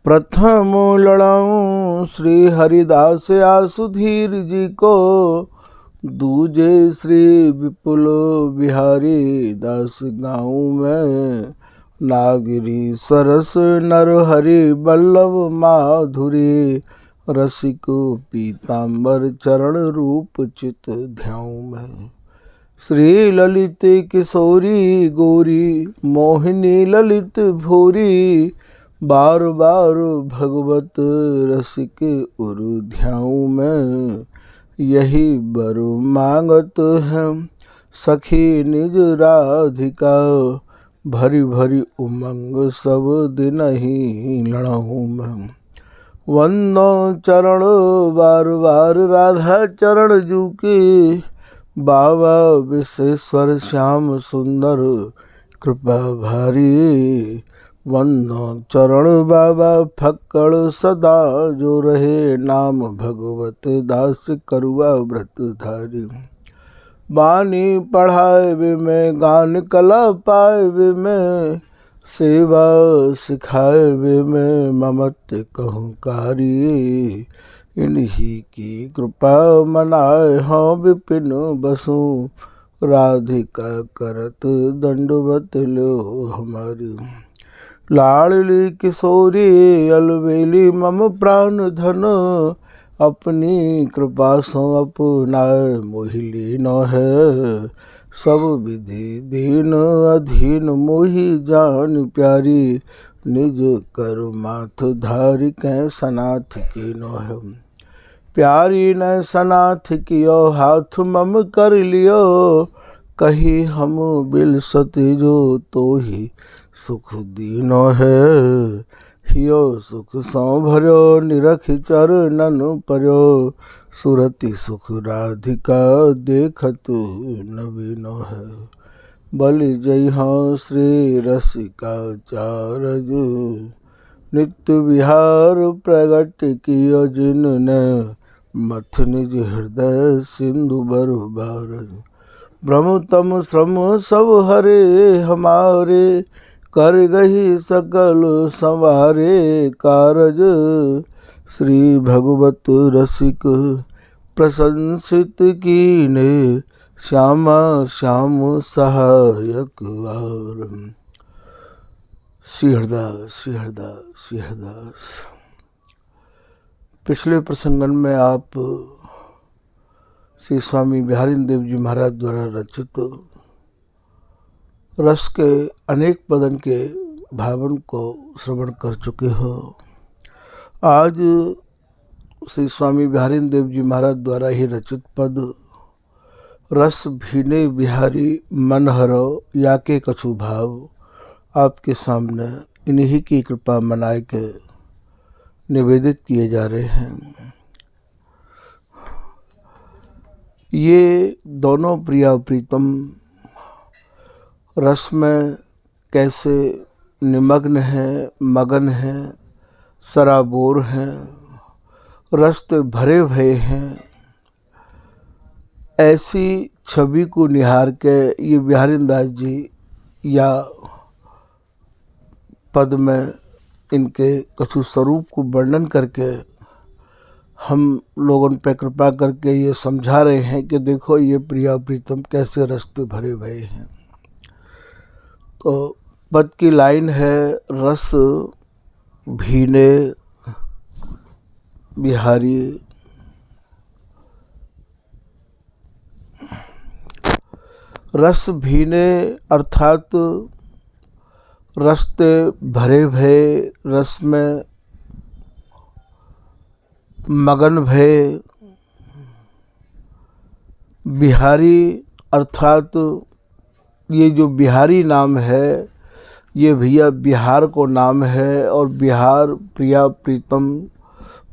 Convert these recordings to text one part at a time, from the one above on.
प्रथम लड़ाऊं श्री हरिदास आसुधीर जी को, दूजे श्री विपुल बिहारी दास गाँव में। नागिरी सरस नरहरि बल्लभ माधुरी, रसिक पीताम्बर चरण रूप चित ध्याऊं में। श्री ललित किशोरी गौरी मोहिनी ललित भूरी, बार बार भगवत रसिक उरु ध्याऊं में। यही बर मांगत है सखी निज राधिका, भरी भरी उमंग सब दिन ही लड़ाऊं मैं। वंदो चरण बार बार राधा चरण जू के, बाबा विश्वेश्वर श्याम सुंदर कृपा भारी। वंदो चरण बाबा फक्कड़ सदा जो रहे, नाम भगवत दास करुआ व्रत धारी। बानी पढ़ाए वे में गान कला पाए वे में, सेवा सिखाए वे में ममत कहूँकारी। इन्हीं की कृपा मनाए हाँ विपिन बसु, राधिका करत दंडवत लो हमारी। लाडली किशोरी अलबेली मम प्राण धन, अपनी कृपा सो अपनाए मोहि न है। सब विधि दीन अधीन मोहि जान प्यारी, निज कर माथ धारी कै सनाथ की न है। प्यारी न सनाथ कियो हाथ मम कर लियो, कही हम बिल सती जो तो ही सुख दीन है। हियो सुख सौ भर्यो निरख चरणन पर्यो, सुरति सुख राधिका देखत नवीन है। बलि जय हाँ श्री रसिकाचार्य, नित्य विहार प्रगट कियो जिनने, मथ निज हृदय सिंधु बरबार। ब्रह्म तम श्रम सब हरे हमारे, कर गही सकल संवारे कारज। श्री भगवत रसिक प्रशंसित कीने, श्यामा श्याम सहायक आर। श्री हरदास श्री हरदास श्री हरदास। पिछले प्रसंगन में आप श्री स्वामी बिहारी देव जी महाराज द्वारा रचित रस के अनेक पदन के भावन को श्रवण कर चुके हो। आज श्री स्वामी बिहारी देव जी महाराज द्वारा ही रचित पद रस भीने बिहारी मन हरो या के कछु भाव आपके सामने इन्हीं की कृपा मनाए के निवेदित किए जा रहे हैं। ये दोनों प्रिया प्रीतम रस में कैसे निमग्न हैं, मगन हैं, सराबोर हैं, रस भरे भये हैं। ऐसी छवि को निहार के ये बिहारी दास जी या पद में इनके कछु स्वरूप को वर्णन करके हम लोगों पे कृपा करके ये समझा रहे हैं कि देखो ये प्रिया प्रीतम कैसे रस्ते भरे भये हैं। तो पद की लाइन है, रस भीने बिहारी। रस भीने अर्थात रस्ते भरे भये, रस में मगन भये। बिहारी अर्थात ये जो बिहारी नाम है ये भैया बिहार को नाम है, और बिहार प्रिया प्रीतम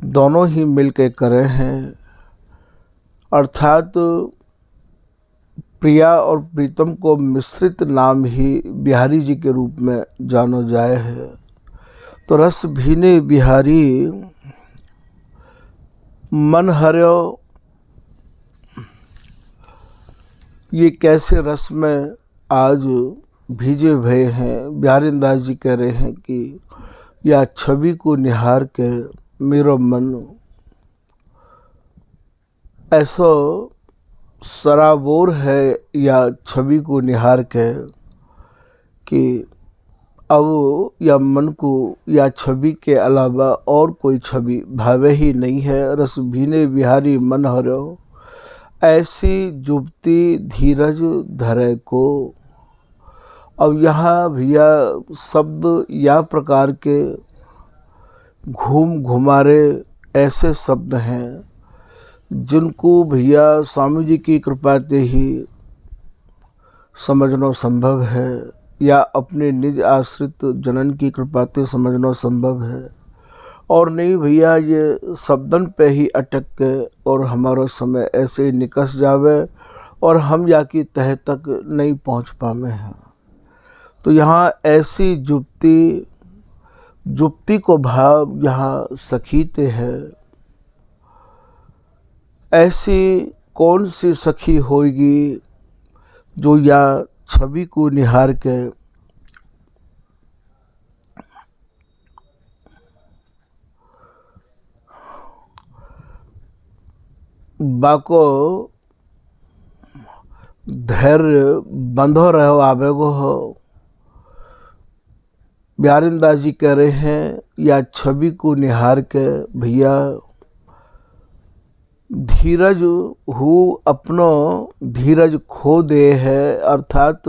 दोनों ही मिल के करे हैं। अर्थात प्रिया और प्रीतम को मिश्रित नाम ही बिहारी जी के रूप में जाना जाए है। तो रस भीने बिहारी मन हर्यो, ये कैसे रस में आज भीजे भये हैं। बिहारी दास जी कह रहे हैं कि या छवि को निहार के मेरो मन ऐसो सराबोर है या छवि को निहार के कि अब या मन को या छवि के अलावा और कोई छवि भावे ही नहीं है। रस भीने बिहारी मन हरो ऐसी जुबती धीरज धरे को। अब यहाँ भैया शब्द या प्रकार के घूम घुमारे ऐसे शब्द हैं जिनको भैया स्वामी जी की कृपा से ही समझना संभव है या अपने निज आश्रित जनन की कृपा से समझना संभव है। और नहीं भैया ये शब्दन पे ही अटक के और हमारा समय ऐसे ही निकस जावे और हम या की तह तक नहीं पहुँच पावे हैं। तो यहाँ ऐसी जुप्ति को भाव यहाँ सखीते है। ऐसी कौन सी सखी होगी जो या छवि को निहार के बाको धैर्य बंधो रहो आवेगो हो। बिहारीन दास जी कह रहे हैं या छवि को निहार के भैया धीरज हु अपनो धीरज खो दे है। अर्थात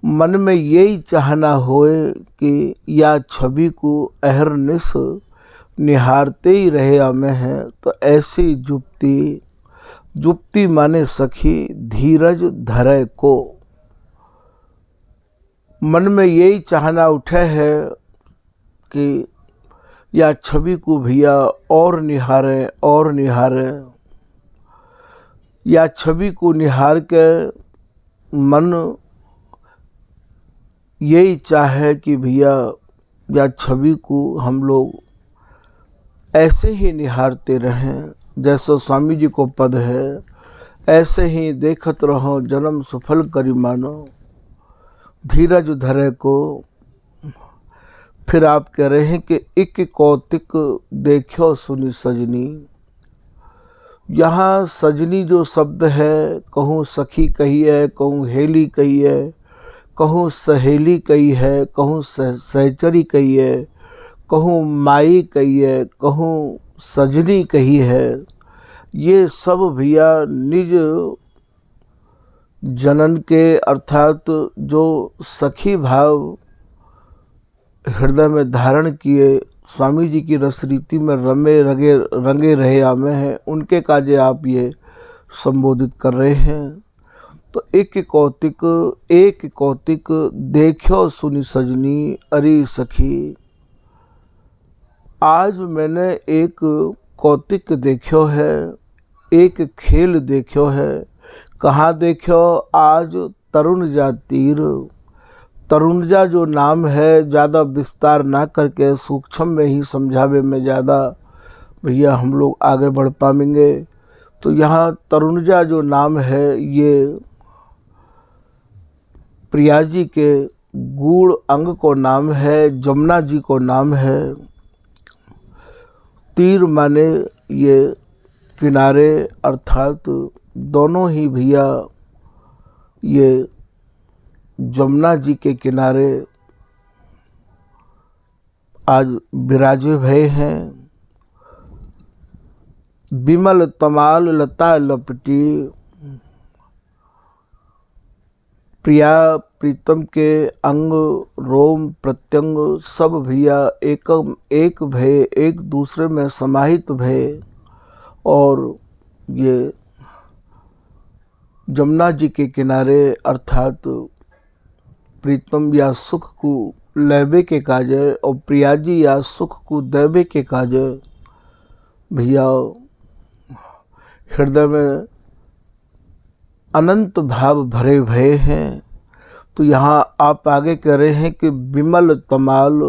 मन में यही चाहना होए कि या छवि को अहरनिश निहारते ही रहे हमें हैं। तो ऐसी जुप्ती माने सखी धीरज धरे को। मन में यही चाहना उठे है कि या छवि को भैया और निहारें या छवि को निहार के मन यही चाहे कि भैया या छवि को हम लोग ऐसे ही निहारते रहें जैसे स्वामी जी को पद है। ऐसे ही देखत रहो जन्म सफल करी मानो धीरज धरे को। फिर आप कह रहे हैं कि इक कौतिक देखो सुनी सजनी। यहाँ सजनी जो शब्द है कहूँ सखी कही है, कहूँ हेली कही है, कहूँ सहेली कही है, कहूँ सहचरी कही है, कहूँ माई कही है, कहूँ सजनी कही है। ये सब भैया निज जनन के अर्थात जो सखी भाव हृदय में धारण किए स्वामी जी की रसरीति में रंगे रहे आमे हैं, उनके काजे आप ये संबोधित कर रहे हैं। तो एक कौतिक देखो सुनी सजनी अरे सखी। आज मैंने एक कौतिक देखो है, एक खेल देखो है। कहाँ देखो? आज तरुणजा तीर। तरुणजा जो नाम है ज़्यादा विस्तार ना करके सूक्ष्म में ही समझावे में ज़्यादा भैया हम लोग आगे बढ़ पाएंगे। तो यहाँ तरुणजा जो नाम है ये प्रिया जी के गूढ़ अंग को नाम है, जमुना जी को नाम है। तीर माने ये किनारे अर्थात दोनों ही भैया ये जमुना जी के किनारे आज विराजे भय हैं। विमल तमाल लता लपटी प्रिया प्रीतम के अंग रोम प्रत्यंग सब भैया एक भय एक दूसरे में समाहित भय। और ये जमुना जी के किनारे अर्थात प्रीतम या सुख को लेबे के काजे और प्रिया जी या सुख को देवे के काजे भैया हृदय में अनंत भाव भरे भय हैं। तो यहाँ आप आगे कह रहे हैं कि विमल तमाल,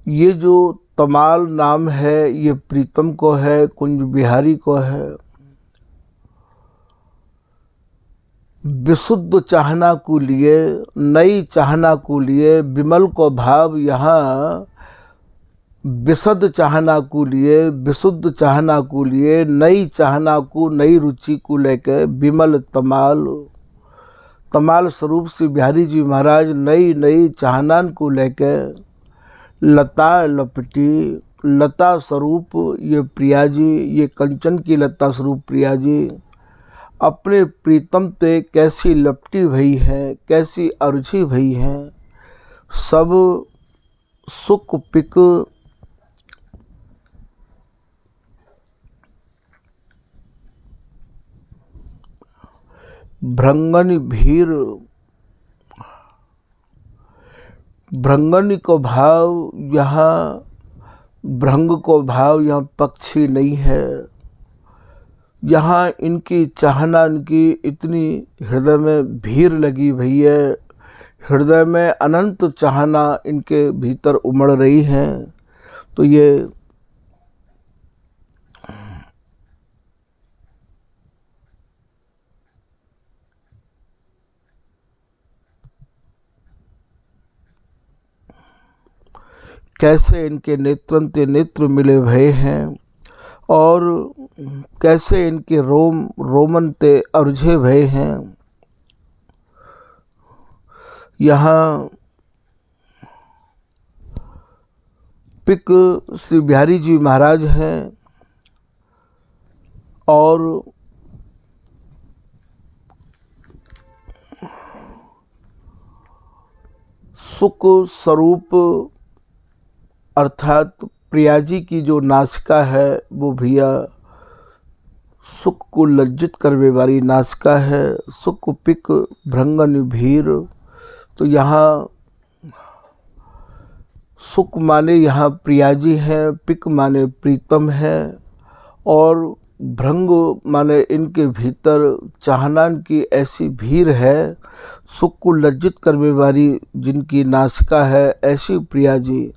ये जो तमाल नाम है ये प्रीतम को है, कुंज बिहारी को है। विशुद्ध चाहना को लिए, नई चाहना को लिए, विमल को भाव यहाँ विशद चाहना को लिए, विशुद्ध चाहना को लिए, नई चाहना को, नई रुचि को लेकर विमल तमाल तमाल स्वरूप से बिहारी जी महाराज नई नई चाहनान को लेकर लता लपटी, लता स्वरूप ये प्रिया जी, ये कंचन की लता स्वरूप प्रिया जी अपने प्रीतम पे कैसी लपटी भई है, कैसी अर्झी भई हैं। सब सुख पिक भृंगन भीर, भृंगन को भाव यहाँ, भृंग को भाव यहाँ पक्षी नहीं है। यहाँ इनकी चाहना, इनकी इतनी हृदय में भीड़ लगी भई है, हृदय में अनंत चाहना इनके भीतर उमड़ रही है। तो ये कैसे इनके नेत्रंते नेत्र मिले भय हैं और कैसे इनके रोम रोमन ते अर्झे भय हैं। यहाँ पिक श्री बिहारी जी महाराज हैं और सुख स्वरूप अर्थात प्रिया जी की जो नासिका है वो भैया सुख को लज्जित करने वाली नासिका है। सुख पिक भृंगन भीर, तो यहाँ सुख माने यहाँ प्रिया जी हैं, पिक माने प्रीतम है और भृंग माने इनके भीतर चाहनान की ऐसी भीड़ है। सुख को लज्जित करने वाली जिनकी नासिका है, ऐसी प्रिया जी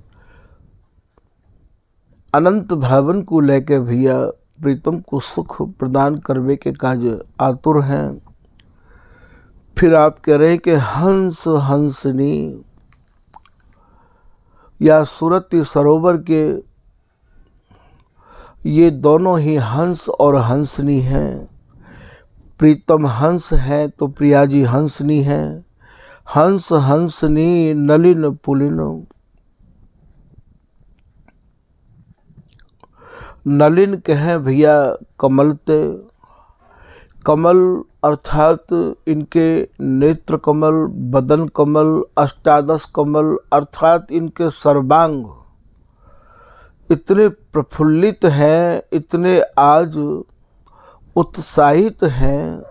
अनंत भावन को लेके भैया प्रीतम को सुख प्रदान करने के कार्य आतुर हैं। फिर आप कह रहे हैं कि हंस हंसनी या सूरती सरोवर के ये दोनों ही हंस और हंसनी हैं। प्रीतम हंस है तो प्रिया जी हंसनी है। हंस हंसनी नलिन पुलिन, नलिन कहें भैया कमल ते, कमल अर्थात इनके नेत्र कमल, बदन कमल, अष्टादश कमल अर्थात इनके सर्वांग इतने प्रफुल्लित हैं, इतने आज उत्साहित हैं।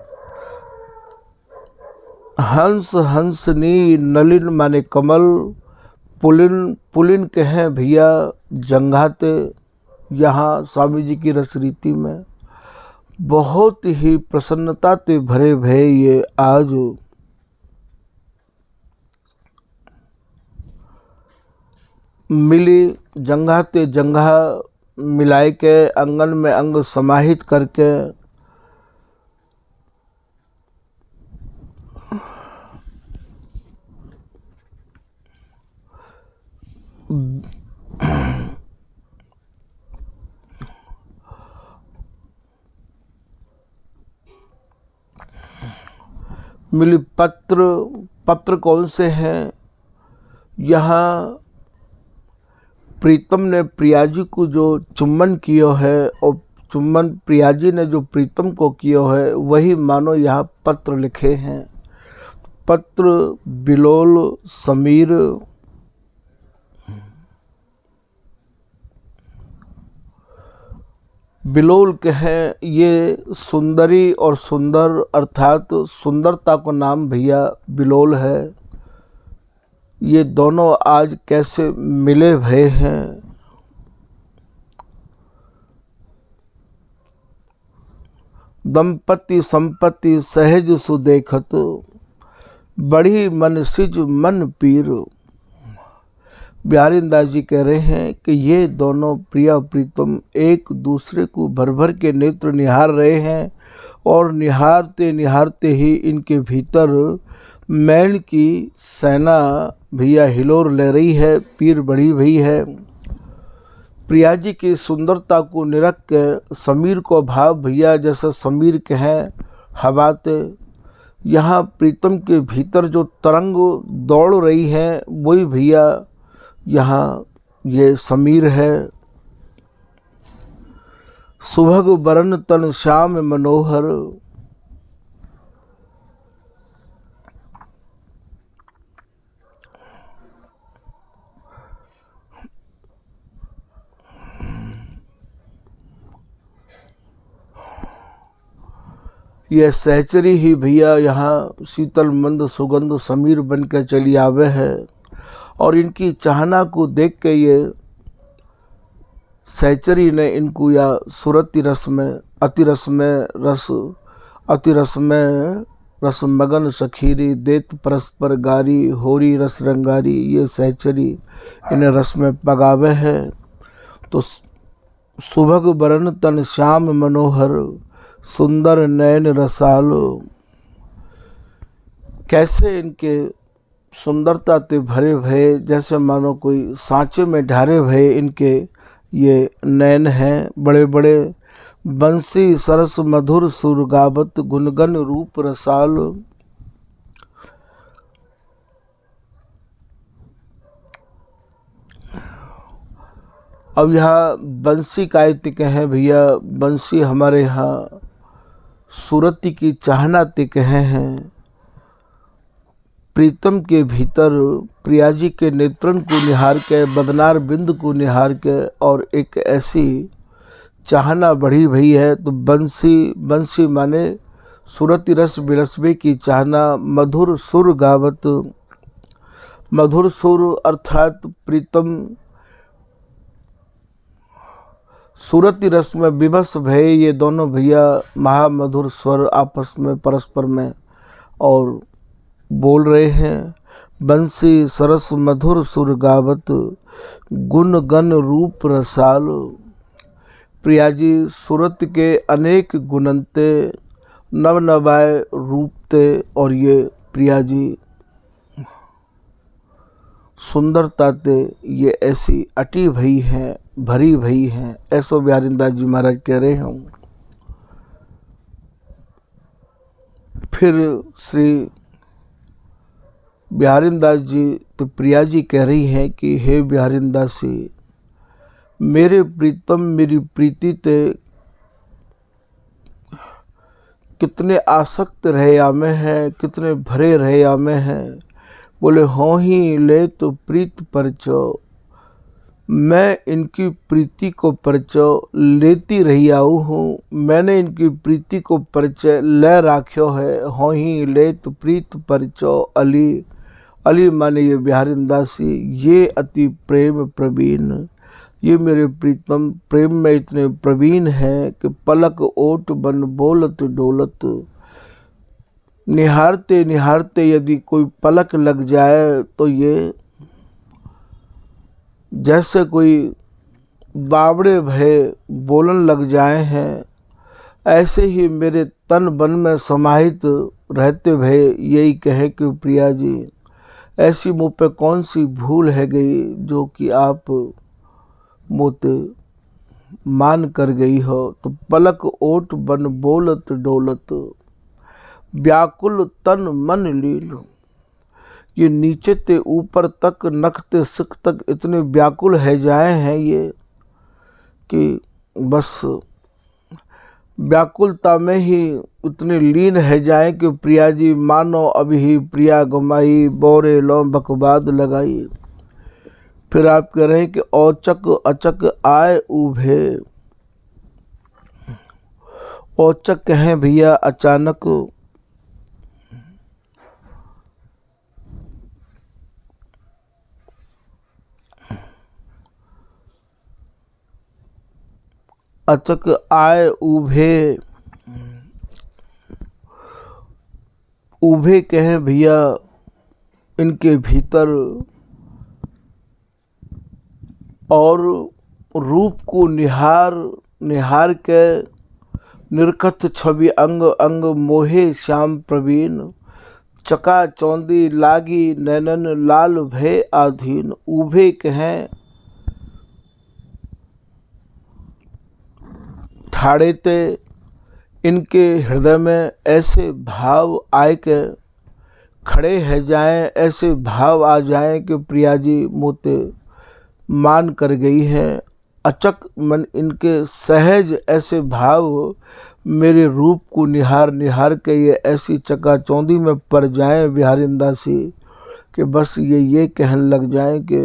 हंस हंसनी नलिन माने कमल, पुलिन पुलिन कहें भैया जंघाते। यहाँ स्वामी जी की रसरीति में बहुत ही प्रसन्नता ते भरे भय ये आज मिली जंघा ते जंघा मिलाए के अंगन में अंग समाहित करके मिली। पत्र कौन से हैं? यहाँ प्रीतम ने प्रिया जी को जो चुम्बन किया है और चुम्बन प्रिया जी ने जो प्रीतम को किया है वही मानो यहाँ पत्र लिखे हैं। पत्र बिलोल समीर, बिलोल कहें ये सुंदरी और सुंदर अर्थात सुंदरता को नाम भैया बिलोल है। ये दोनों आज कैसे मिले भय हैं। दंपति संपत्ति सहज सुदेखत, बड़ी मन सिज मन पीर। बिहारी दास जी कह रहे हैं कि ये दोनों प्रिया प्रीतम एक दूसरे को भर भर के नेत्र निहार रहे हैं और निहारते निहारते ही इनके भीतर मैल की सेना भैया हिलोर ले रही है, पीर बढ़ी हुई है। प्रिया जी की सुंदरता को निरख के समीर को भाव भैया जैसे समीर के हैं हवाते, यहाँ प्रीतम के भीतर जो तरंग दौड़ रही है वही भैया यहाँ ये समीर है। सुभग बरन तन श्याम मनोहर, यह सहचरी ही भैया यहाँ शीतल मंद सुगंध समीर बन के चली आवे है। और इनकी चाहना को देख के ये सहचरी ने इनको या सुरति रस में अतिरस में रस मगन सखीरी देत परस्पर गारी होरी रस रंगारी, ये सहचरी इन्हें रस में पगावे है। तो सुभग बरन तन श्याम मनोहर, सुंदर नयन रसालो, कैसे इनके सुंदरता ते भरे भये जैसे मानो कोई सांचे में ढारे भये इनके ये नयन हैं बड़े बड़े। बंसी सरस मधुर सुर गावत गुनगन रूप रसाल, अब यहाँ बंसी कायतिक हैं भैया, बंसी हमारे यहाँ सूरती की चाहना तिक हैं। प्रीतम के भीतर प्रिया जी के नेत्रन को निहार के, बदनार बिंद को निहार के और एक ऐसी चाहना बढ़ी भई है। तो बंसी माने सुरति रस बिरसबे की चाहना, मधुर सुर गावत, मधुर सुर अर्थात प्रीतम सूरती रस में विवश भय, ये दोनों भैया महामधुर स्वर आपस में परस्पर में और बोल रहे हैं। बंसी सरस मधुर सुर गावत गुण गण रूप रसाल, प्रिया जी सूरत के अनेक गुणनते नव नवाय रूपते और ये प्रिया जी सुंदरता ते ये ऐसी अटी भई हैं, भरी भई हैं, ऐसो बिहारिंदास जी महाराज कह रहे हैं। फिर श्री बिहारिंदास जी तो प्रिया जी कह रही हैं कि हे बिहारिंदासी, मेरे प्रीतम मेरी प्रीति ते कितने आसक्त रहे आमे हैं, कितने भरे रहे आमे हैं। बोले हों ही ले तो प्रीत परचो, मैं इनकी प्रीति को परचो लेती रही आऊ हूँ, मैंने इनकी प्रीति को परिचय ले राख्यो है। हों ही ले तो प्रीत परचो अली, अली माने ये बिहारिंदासी, ये अति प्रेम प्रवीण, ये मेरे प्रीतम प्रेम में इतने प्रवीण हैं कि पलक ओट बन बोलत डोलत, निहारते निहारते यदि कोई पलक लग जाए तो ये जैसे कोई बावड़े भय बोलन लग जाए हैं, ऐसे ही मेरे तन बन में समाहित रहते भय यही कहे कि प्रिया जी ऐसी मुँह पे कौन सी भूल है गई जो कि आप मोते मान कर गई हो। तो पलक ओट बन बोलत डोलत, व्याकुल तन मन लीलो, ये नीचे ते ऊपर तक नखते सिख तक इतने व्याकुल है जाए हैं ये कि बस व्याकुलता में ही उतने लीन है जाए कि प्रिया जी मानो अभी ही प्रिया गमाई बोरे लो बकबाद लगाई। फिर आप कह रहे हैं कि औचक अचक आए उभे, औचक हैं भैया अचानक, अचक आए उभे, उभे कहें भैया इनके भीतर और रूप को निहार निहार के निरखत छवि अंग अंग मोहे श्याम प्रवीण, चका चौंदी लागी नैनन लाल भय आधीन। उभे कहें ठाड़े ते, इनके हृदय में ऐसे भाव आए के खड़े है जाएं, ऐसे भाव आ जाएं कि प्रिया जी मोते मान कर गई हैं। अचक मन इनके सहज ऐसे भाव मेरे रूप को निहार निहार के ये ऐसी चकाचौंधी में पड़ जाएं बिहारिन दासी कि बस ये कहने लग जाएं कि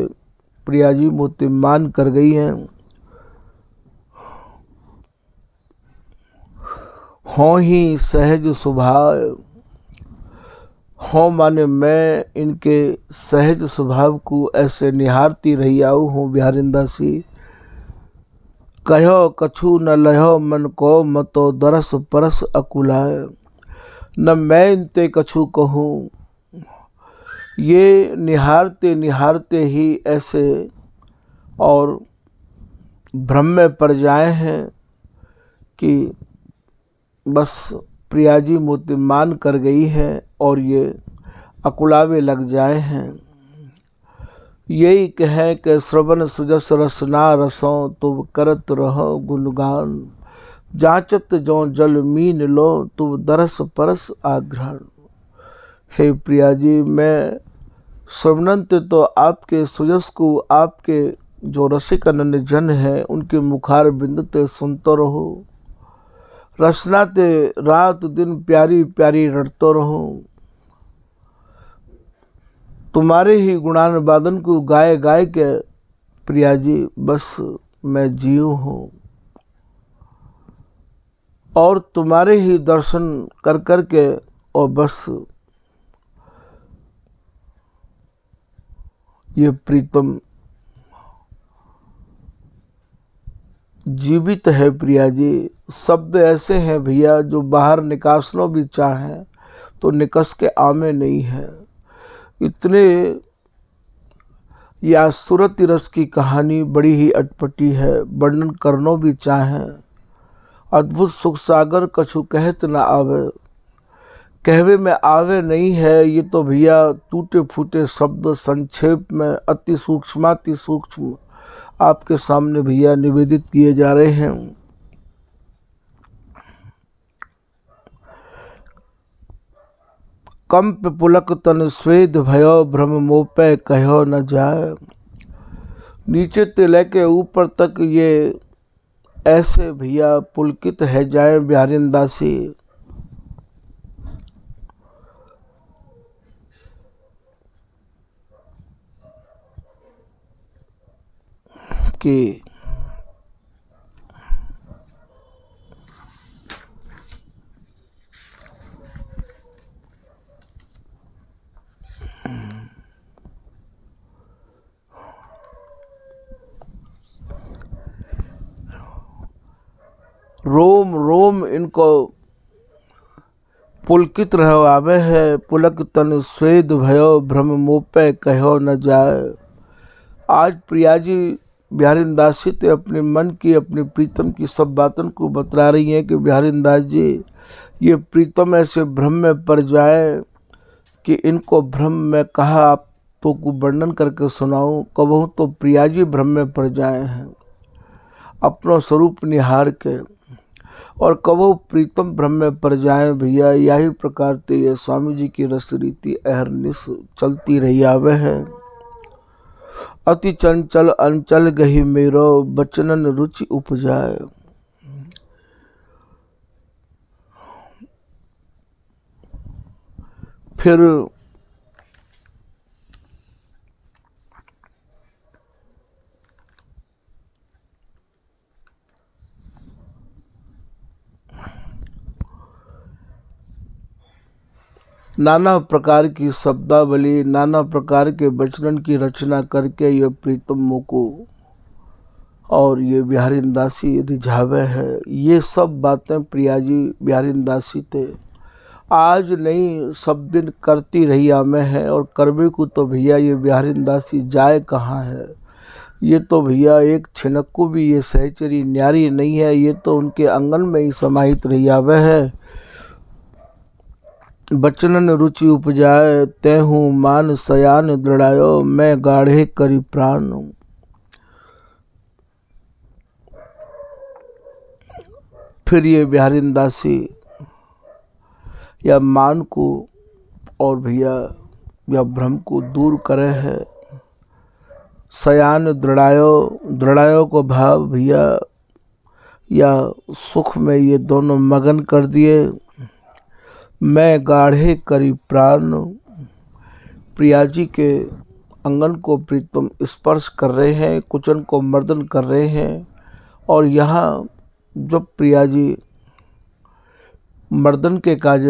प्रिया जी मोते मान कर गई हैं। हों ही सहज स्वभाव, हों माने मैं इनके सहज स्वभाव को ऐसे निहारती रही आऊ हूँ बिहारिन दासी। कहो कछु न लहो मन को मतो दरस परस अकुलाय, न मैं इनते कछु कहूँ। ये निहारते निहारते ही ऐसे और भ्रम में पड़ जाए हैं कि बस प्रिया जी मोते मान कर गई हैं और ये अकुलावे लग जाए हैं। यही कहें कि श्रवण सुजस रसना रसों तुम करत रहो गुणगान, जांचत जो जल मीन लो तुम दरस परस आग्रहण। हे प्रिया जी, मैं श्रवणंत तो आपके सुजस को, आपके जो रसिक अनन्य जन है उनके मुखार बिंदते सुनते रहो, रसनाते रात दिन प्यारी प्यारी रटते रहो। तुम्हारे ही गुणान वादन को गाए गाए के प्रिया जी बस मैं जीव हूँ, और तुम्हारे ही दर्शन कर कर के और बस ये प्रीतम जीवित है। प्रिया जी, शब्द ऐसे हैं भैया जो बाहर निकासनो भी चाहें तो निकस के आमे नहीं है। इतने या सूरत रस की कहानी बड़ी ही अटपटी है, वर्णन करनो भी चाहें। अद्भुत सुख सागर कछु कहत न आवे, कहवे में आवे नहीं है। ये तो भैया टूटे फूटे शब्द संक्षेप में अति सूक्ष्म आपके सामने भैया निवेदित किए जा रहे हैं। कंप पुलक तन स्वेद भयो, भ्रम मोपे कहो न जाए। नीचे से लेके ऊपर तक ये ऐसे भैया पुलकित है जाए बिहारिन दासी कि रोम रोम इनको पुलकित रहो आवे है। पुलक तन स्वेद भयो, भ्रम मोपे कहो न जाए। आज प्रिया जी बिहारिन दासी ते अपने मन की, अपने प्रीतम की सब बातों को बतला रही हैं कि बिहारिन दास जी ये प्रीतम ऐसे भ्रम में पड़ जाए कि इनको भ्रम में कहा आप तो को वर्णन करके सुनाऊं। कबहू तो प्रिया जी भ्रम में पड़ जाए हैं अपना स्वरूप निहार के, और कबहू प्रीतम भ्रम में पड़ जाए भैया। यही प्रकार से ये स्वामी जी की रस रीति अहरनिश चलती रही आवे है। अति चंचल अंचल गही मेरो, बचनन रुचि उपजाए। फिर नाना प्रकार की शब्दावली, नाना प्रकार के वचन की रचना करके ये प्रीतम को और ये बिहारिन दासी रिझावे है। ये सब बातें प्रिया जी बिहारिन दासी थे आज नहीं सब दिन करती रही आमे है, और करबे को तो भैया ये बिहारिन दासी जाए कहाँ है। ये तो भैया एक छिनक को भी ये सहचरी न्यारी नहीं है, ये तो उनके आंगन में ही समाहित रही आवे है। बचनन रुचि उपजाए तेहू मान सयान दृढ़ायो, मैं गाढ़े करी प्राण। फिर ये बिहारिन दासी या मान को और भैया या भ्रम को दूर करे है। सयान दृढ़ायो, दृढ़ायो को भाव भैया या सुख में ये दोनों मगन कर दिए। मैं गाढ़े करी प्राण, प्रिया जी के अंगन को प्रीतम स्पर्श कर रहे हैं, कुचन को मर्दन कर रहे हैं। और यहाँ जब प्रिया जी मर्दन के काज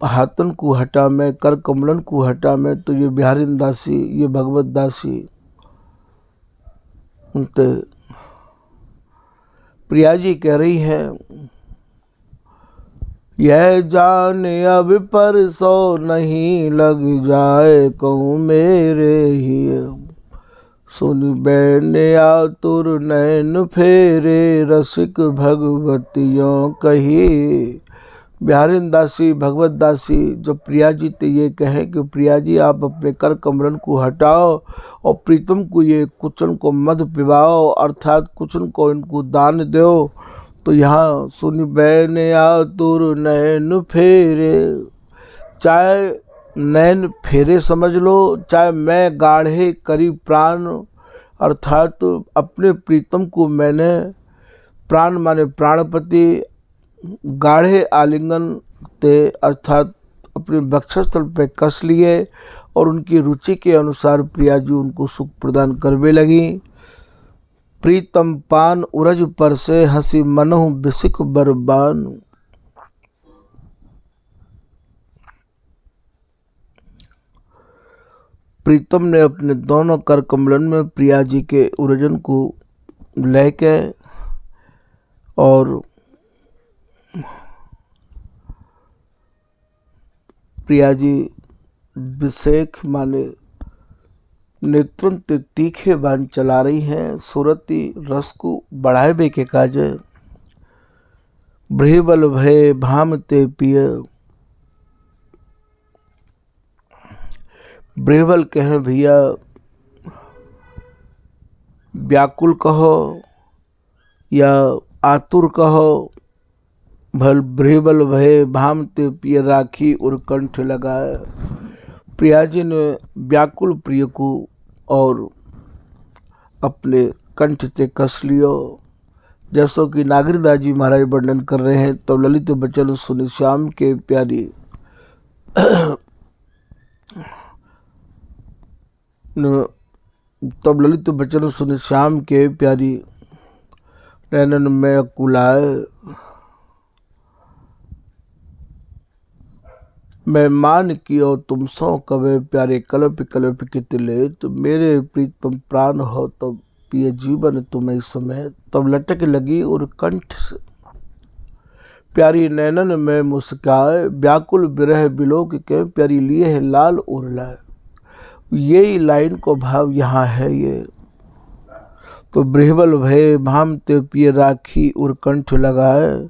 हाथन को हटा में, कर कमलन को हटा में, तो ये बिहारिन दासी, ये भगवत दासी उनते प्रिया जी कह रही है, यह जाने अब परसो नहीं लग जाए कहूँ मेरे ही। सुन बैन आतुर नैन फेरे, रसिक भगवतियों कही। बिहारिन दासी भगवत दासी जो प्रिया जी ते ये कहे कि प्रिया जी आप अपने कर कमरन को हटाओ और प्रीतम को ये कुचन को मध पिवाओ, अर्थात कुचन को इनको दान दो। तो यहाँ सुन बैन आतुर नैन फेरे, चाहे नैन फेरे समझ लो, चाहे मैं गाढ़े करी प्राण, अर्थात अपने प्रीतम को मैंने प्राण माने प्राणपति गाढ़े आलिंगन ते अर्थात अपने वक्षस्थल पे कस लिए और उनकी रुचि के अनुसार प्रिया जी उनको सुख प्रदान करने लगी। प्रीतम पान उरज पर से हंसी मनहु बिसिक बरबान। प्रीतम ने अपने दोनों कर कमलन में प्रिया जी के उरजन को लेके और प्रिया जी विशेख माने नेत्रंत तीखे बान चला रही हैं। सुरती रस को बढ़ाए के काज ब्रहबल भय भामते पिय। ब्रहबल कहें भैया व्याकुल कहो या आतुर कहो, भल ब्रहबल भय भामते पिय राखी और कंठ लगाए। प्रिया जी ने व्याकुल प्रिय को और अपने कंठ से कस लियो। जैसो कि नागरदास जी महाराज वर्णन कर रहे हैं, तो ललित बचन सुन श्याम के प्यारी तब ललित बचन सुन श्याम के प्यारी, नैनन में कुलाए। मैं मान कियो तुम सौ कवे प्यारे, कल्प कल्प कितले। तो मेरे प्रीतम प्राण हो तो पिए जीवन तुम्हें समय। तब लटक लगी और कंठ से प्यारी नैनन में मुस्काए, व्याकुल विरह बिलोक के प्यारी लिए है लाल और लाए। यही लाइन को भाव यहाँ है ये। तो ब्रहबल भय भामते पिय राखी और कंठ लगाए,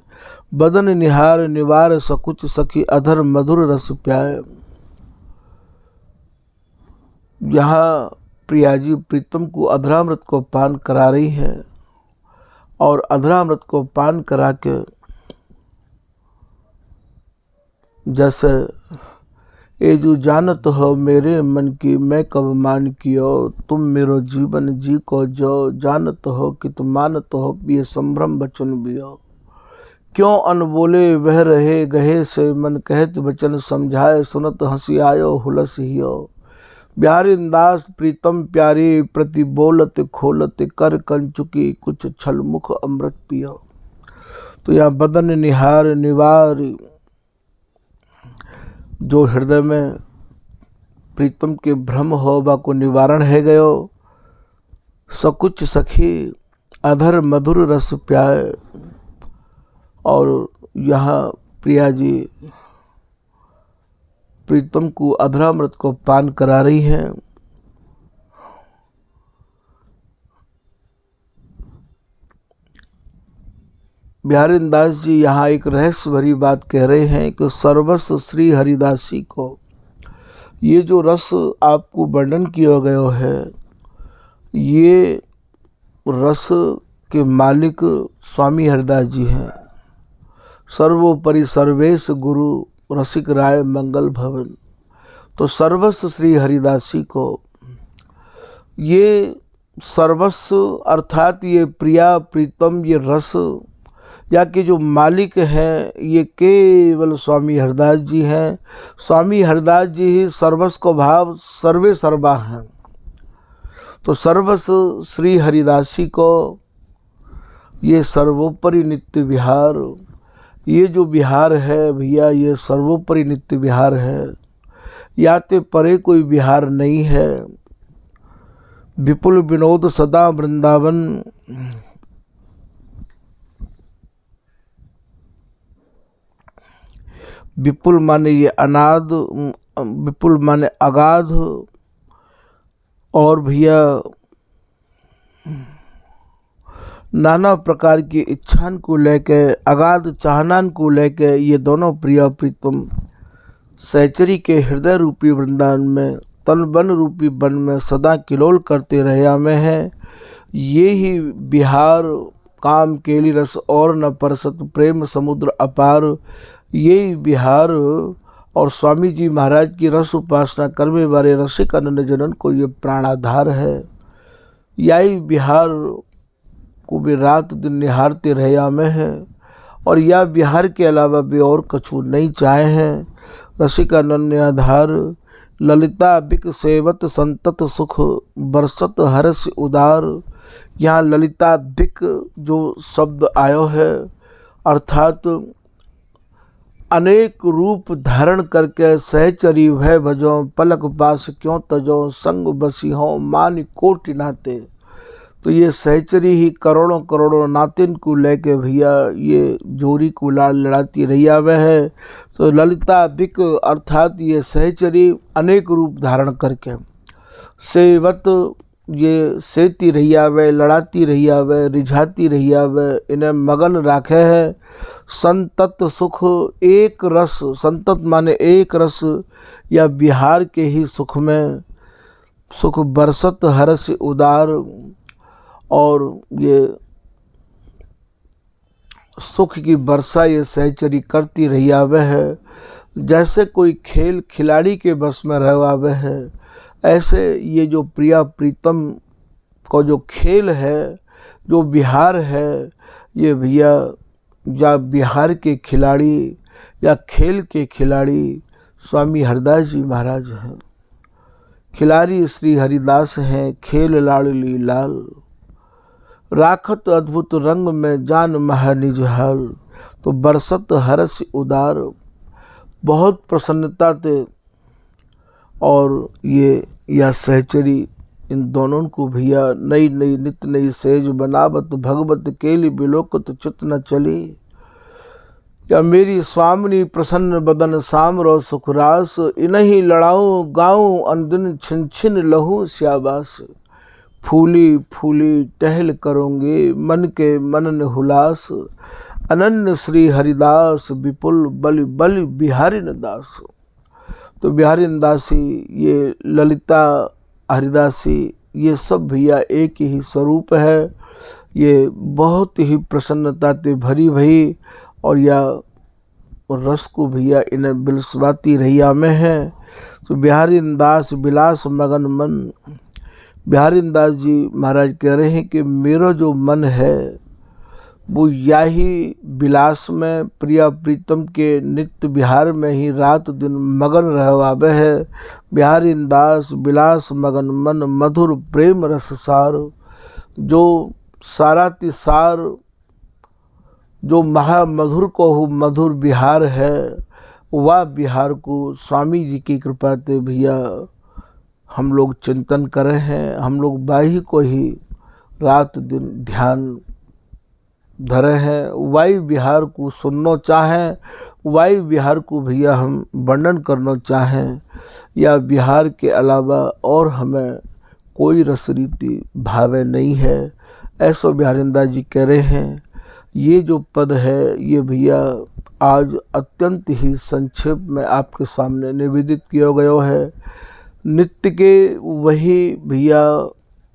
बदन निहार निवार सकुच सखी अधर मधुर रस प्याय। यहाँ प्रिया जी प्रीतम को अधरामृत को पान करा रही है और अधरामृत को पान करा के जैसे ए जो जानत हो मेरे मन की मैं कब मान कियो, तुम मेरो जीवन जी को जो जानत हो कि तुम मानत हो पिए संभ्रम बचन बियो। क्यों अनबोले वह रहे गहे से, मन कहत वचन समझाए सुनत हंसी आयो हुलस हियो। बिहारिन दास प्रीतम प्यारी प्रति बोलत खोलत, कर कंचुकी कुछ छलमुख अमृत पियो। तो यहाँ बदन निहार निवार जो हृदय में प्रीतम के भ्रम हो बा को निवारण है गयो। सकुच सखी अधर मधुर रस प्याय। और यहाँ प्रिया जी प्रीतम को अधरामृत को पान करा रही हैं। बिहारीदास जी यहाँ एक रहस्य भरी बात कह रहे हैं कि सर्वस्व श्री हरिदासी को, ये जो रस आपको वर्णन किया गया है, ये रस के मालिक स्वामी हरिदास जी हैं। सर्वोपरि सर्वेश गुरु रसिक राय मंगल भवन। तो सर्वस्व श्री हरिदासी को, ये सर्वस्व अर्थात ये प्रिया प्रीतम, ये रस या कि जो मालिक हैं, ये केवल स्वामी हरिदास जी हैं। स्वामी हरिदास जी ही सर्वस्व को भाव सर्वे सर्वा हैं। तो सर्वस्व श्री हरिदासी को, ये सर्वोपरि नित्य विहार, ये जो विहार है भैया, ये सर्वोपरि नित्य विहार है। याते परे कोई विहार नहीं है। विपुल विनोद सदा वृंदावन, विपुल माने ये अनाद, विपुल माने अगाध, और भैया नाना प्रकार की इच्छान को लेके, अगाध चाहनान को लेके, ये दोनों प्रिया प्रीतम सहचरी के हृदय रूपी वृंदावन में, तन बन रूपी वन में सदा किलोल करते रहा में है। ये ही बिहार काम केली रस और न परसत प्रेम समुद्र अपार, ये बिहार और स्वामी जी महाराज की रस उपासना करने वाले रसिक अनन्य जनन को ये प्राणाधार है। यही बिहार को भी रात दिन निहारते रहा में है, और यह बिहार के अलावा भी और कछु नहीं चाहे हैं। रसिक अनन्य आधार ललिता बिक सेवत संतत सुख बरसत हर्ष उदार। यहाँ ललिता बिक जो शब्द आयो है, अर्थात अनेक रूप धारण करके सहचरी भय भजो, पलक पास क्यों तजो, संग बसी हो मान कोटि नाते। तो ये सहचरी ही करोड़ों करोड़ों नातिन को लेके भैया ये जोरी को लड़ाती रही आवे है। तो ललिता बिक अर्थात ये सहचरी अनेक रूप धारण करके, सेवत ये सेती रही आवे, लड़ाती रही आवे, रिझाती रही आवे, इन्हें मगन राखे है। संतत सुख एक रस, संतत माने एक रस, या बिहार के ही सुख में सुख बरसत हर्ष उदार। और ये सुख की वर्षा ये सहचरी करती रही आवे है। जैसे कोई खेल खिलाड़ी के बस में रह आवे है, ऐसे ये जो प्रिया प्रीतम को जो खेल है, जो बिहार है, ये भैया या बिहार के खिलाड़ी या खेल के खिलाड़ी स्वामी हरिदास जी महाराज हैं। खिलाड़ी श्री हरिदास हैं, खेल लाडली लाल, राखत अद्भुत रंग में जान महानिज हाल। तो बरसत हर्ष उदार, बहुत प्रसन्नता थे। और ये या सहचरी इन दोनों को भैया नई नई नित नई सेज बनावत, भगवत केली बिलोकत चित न चली। या मेरी स्वामिनी प्रसन्न बदन सामरो सुखरास, इन्हीं लड़ाऊं गाऊं अनदिन छिन छिन लहू श्याबास। फूली फूली टहल करोगे मन के मनन हुलास, अनन्य श्री हरिदास विपुल बलि बलि बिहारी दास। तो बिहारी दासी, ये ललिता हरिदासी, ये सब भैया एक ही स्वरूप है। ये बहुत ही प्रसन्नता ते भरी भई, और या रस को भैया इन्हें बिलसवाती रैया में है। तो बिहारी दास विलास मगन मन, बिहारी दास जी महाराज कह रहे हैं कि मेरा जो मन है वो यही विलास में, प्रिया प्रीतम के नित्य बिहार में ही रात दिन मगन रहवावे है। बिहारी दास विलास मगन मन, मधुर प्रेम रस सार। जो साराति सार, जो महामधुर को हो मधुर बिहार है, वह बिहार को स्वामी जी की कृपा से भैया हम लोग चिंतन कर रहे हैं। हम लोग बाही को ही रात दिन ध्यान धरे हैं। वायु विहार को सुनना चाहें, वायु विहार को भैया हम वर्णन करना चाहें, या बिहार के अलावा और हमें कोई रस रीति भावे नहीं है, ऐसा बिहारिंदा जी कह रहे हैं। ये जो पद है ये भैया आज अत्यंत ही संक्षेप में आपके सामने निवेदित किया गया है। नित्य के वही भैया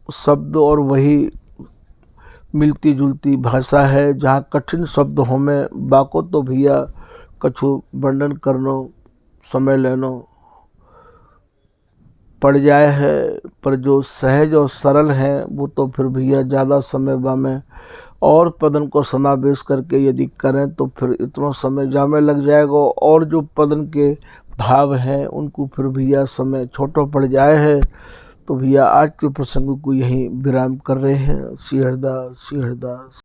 शब्द और वही मिलती जुलती भाषा है। जहाँ कठिन शब्द हो में बाको तो भैया कछु वर्णन करनो समय लेनो पड़ जाए है, पर जो सहज और सरल है वो तो फिर भैया ज़्यादा समय बामें और पदन को समावेश करके यदि करें तो फिर इतना समय जामे लग जाएगा, और जो पदन के भाव हैं उनको फिर भैया समय छोटा पड़ जाए है। तो भैया आज के प्रसंग को यहीं विराम कर रहे हैं। श्री हरिदास, श्री हरिदास।